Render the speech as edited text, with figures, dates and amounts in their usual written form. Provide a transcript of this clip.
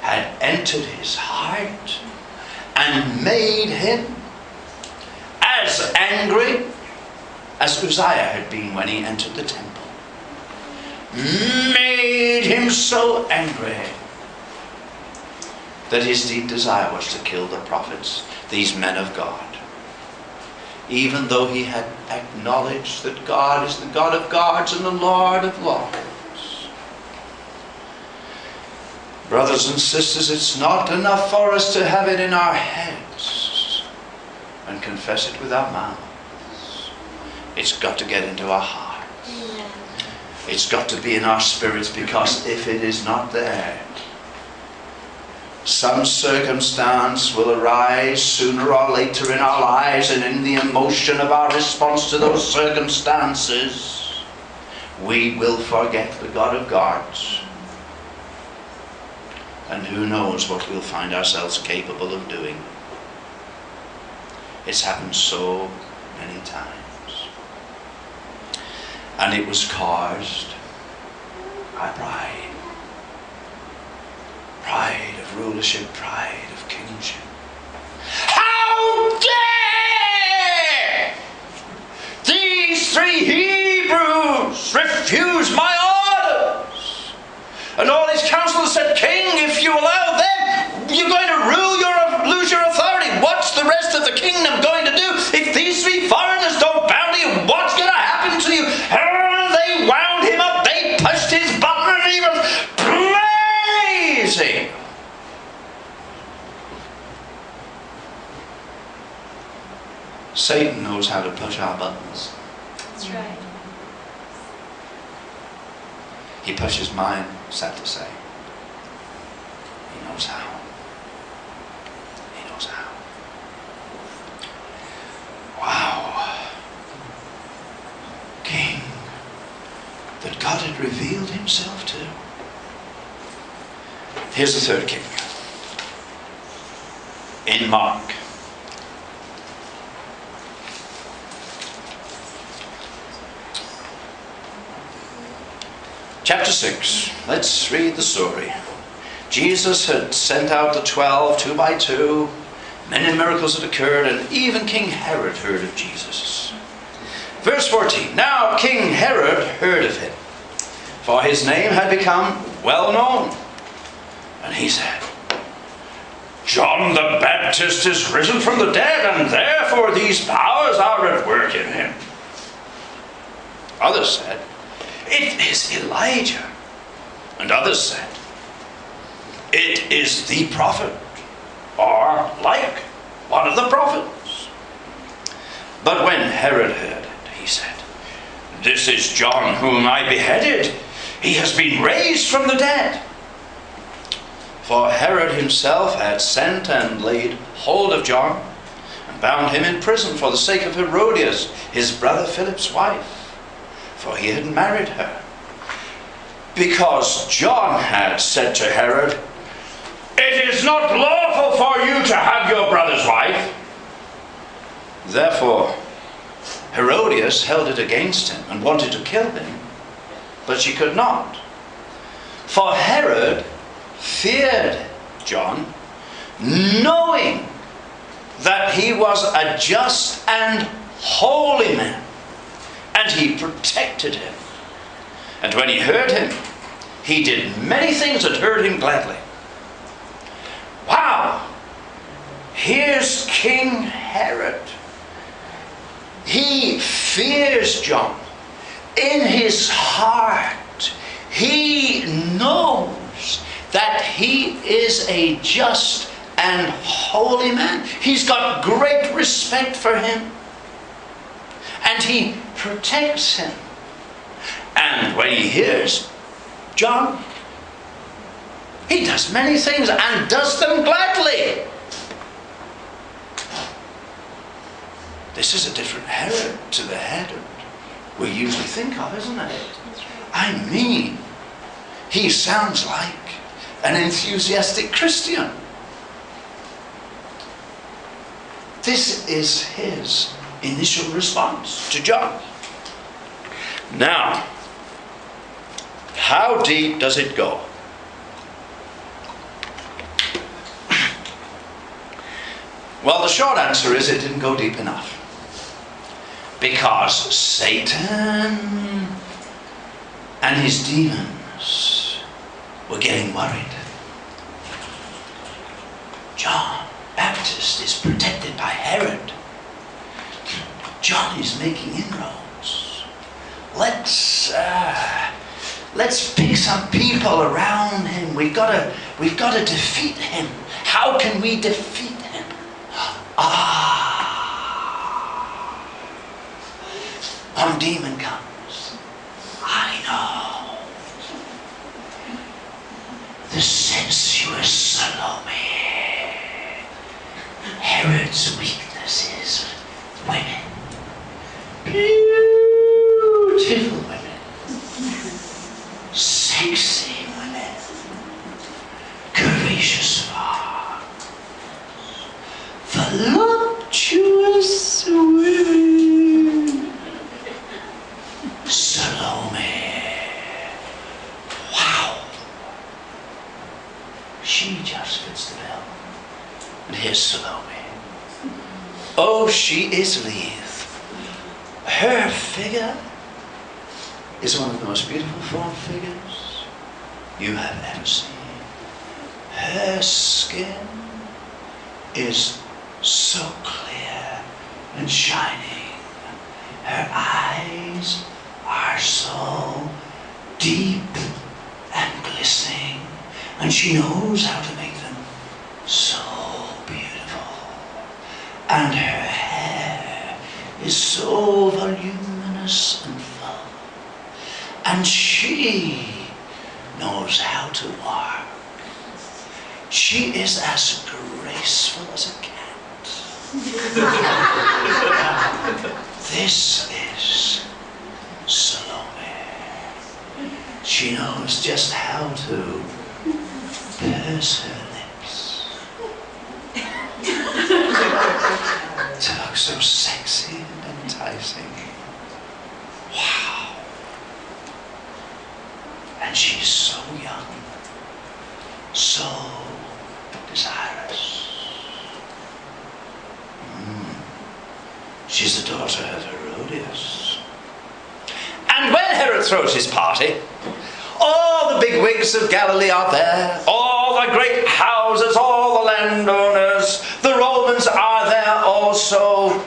had entered his heart and made him as angry as Uzziah had been when he entered the temple. Made him so angry that his deep desire was to kill the prophets, these men of God. Even though he had acknowledged that God is the God of gods and the Lord of lords. Brothers and sisters, it's not enough for us to have it in our heads and confess it with our mouths. It's got to get into our hearts. Amen. It's got to be in our spirits, because if it is not there, some circumstance will arise sooner or later in our lives, and in the emotion of our response to those circumstances, we will forget the God of gods. And who knows what we'll find ourselves capable of doing. It's happened so many times. And it was caused by pride. Pride of rulership, pride of kingship. How dare these three Hebrews refuse my orders? And all his counselors said, King, if you allow them, you're going to lose your authority. What's the rest of the kingdom going to do? If these three foreigners don't bow to you, what's going to happen to you? And they wound him up. They pushed his button, and he was blazing. Satan knows how to push our buttons. That's right. He pushes mine, sad to say. He knows how. He knows how. Wow. King that God had revealed himself to. Here's the third king. In Mark. Chapter 6. Let's read the story. Jesus had sent out the 12, 2 by 2. Many miracles had occurred, and even King Herod heard of Jesus. Verse 14. Now King Herod heard of him, for his name had become well known. And he said, John the Baptist is risen from the dead, and therefore these powers are at work in him. Others said, It is Elijah. And others said, It is the prophet, or like one of the prophets. But when Herod heard it, he said, This is John whom I beheaded. He has been raised from the dead. For Herod himself had sent and laid hold of John, and bound him in prison for the sake of Herodias, his brother Philip's wife, for he had married her. Because John had said to Herod, It is not lawful for you to have your brother's wife. Therefore, Herodias held it against him and wanted to kill him, but she could not. For Herod feared John, knowing that he was a just and holy man, and he protected him. And when he heard him, he did many things that heard him gladly. Wow! Here's King Herod. He fears John. In his heart, he knows that he is a just and holy man. He's got great respect for him. And he protects him. And when he hears John, he does many things and does them gladly. This is a different Herod to the Herod we usually think of, isn't it? I mean, he sounds like an enthusiastic Christian. This is his initial response to John. Now, how deep does it go? Well, the short answer is it didn't go deep enough. Because Satan and his demons were getting worried. John Baptist is protected by Herod. John is making inroads. Let's pick some people around him. We've got to defeat him. How can we defeat him? One demon comes. I know. The sensuous Salome. Herod's weakness is women. Beautiful women. Sexy women. Courageous farms. Voluptuous women. Salome. Wow. She just fits the bill. And here's Salome. Oh, she is lithe. Her figure is one of the most beautiful formed figures you have ever seen. Her skin is so clear and shining. Her eyes are so deep and glistening, and she knows how to make them so beautiful. And her hair is so voluminous and full, and she knows how to walk. She is as graceful as a cat. This is Salome. She knows just how to purse her lips to look so sexy and enticing. Wow. And she's so young, so desirous. She's the daughter of Herodias. And when Herod throws his party, all the big wigs of Galilee are there, all the great houses, all the landowners, the Romans are there also.